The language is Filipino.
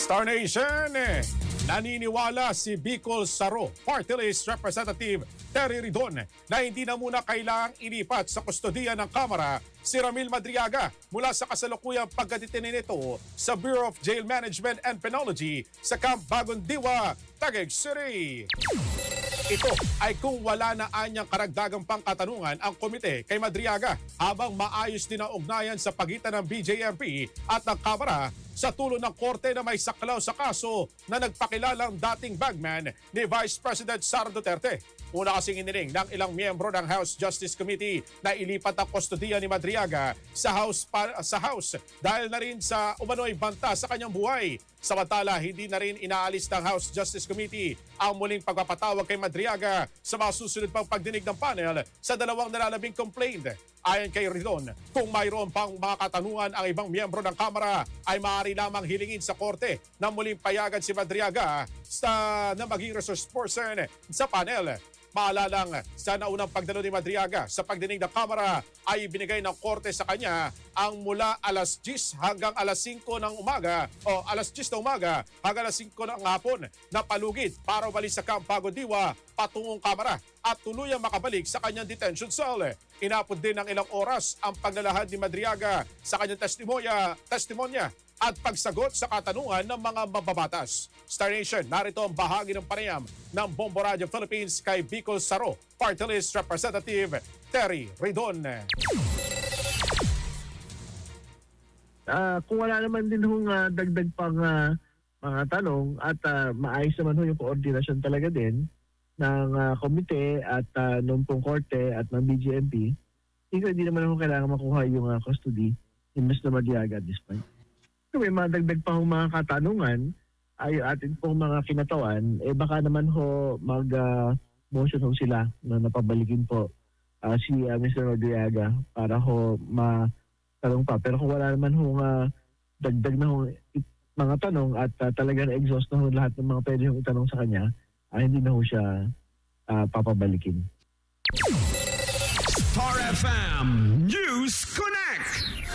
Star Nation, naniniwala si Bicol Saro Party List Representative Terry Ridon na hindi na muna kailangang ilipat sa kustodiya ng Kamara si Ramil Madriaga mula sa kasalukuyang pagkatitinin nito sa Bureau of Jail Management and Penology sa Camp Bagong Diwa, Taguig City. Ito ay kung wala na anyang karagdagang pangkatanungan ang komite kay Madriaga habang maayos din ang ugnayan sa pagitan ng BJMP at ng Kamara sa tulong ng korte na may saklaw sa kaso na nagpakilalang dating bagman ni Vice President Sara Duterte. Una kasing iniling ng ilang miyembro ng House Justice Committee na ilipat ang kustodiya ni Madriaga sa House dahil na rin sa umano'y banta sa kanyang buhay. Samantala, hindi na rin inaalis ng House Justice Committee ang muling pagpapatawag kay Madriaga sa mga susunod pang pagdinig ng panel sa dalawang nalalabing complaint. Ayon kay Ridon, kung mayroon pang mga katanungan ang ibang miyembro ng Kamara ay maaari lamang hilingin sa korte na muling payagan si Madriaga na maging resource person sa panel. Maalalang sa naunang pagdalo ni Madriaga sa pagdinig ng Kamara ay binigay ng korte sa kanya ang mula alas 10 hanggang alas 5 ng umaga o alas 10 ng umaga hanggang alas 5 ng hapon na palugit para umalis sa Camp Bagong Diwa patungong Kamara at tuluyang makabalik sa kanyang detention cell. Inapod din ng ilang oras ang paglalahad ni Madriaga sa kanyang testimonya at pagsagot sa katanungan ng mga mababatas. Star Nation, narito ang bahagi ng panayam ng Bombo Radio Philippines kay Bicol Saro Party List Representative Terry Ridon. Kung wala naman din hong dagdag pang mga tanong at maayos naman ho yung koordinasyon talaga din ng komite at ng pong korte at ng BJMP, hindi naman ho kailangan makuha yung custody ni Mr. Madriaga at this point. Kung may mga dagdag pa hong mga katanungan ay atin pong mga kinatawan, baka naman ho mag-motion ho sila na napabalikin po si Mr. Madriaga para ho matanong pa. Pero kung wala naman ho dagdag na ho mga tanong at talagang exhaust na ho lahat ng mga pwede hong itanong sa kanya, hindi na ho siya papabalikin. Star FM News Connect.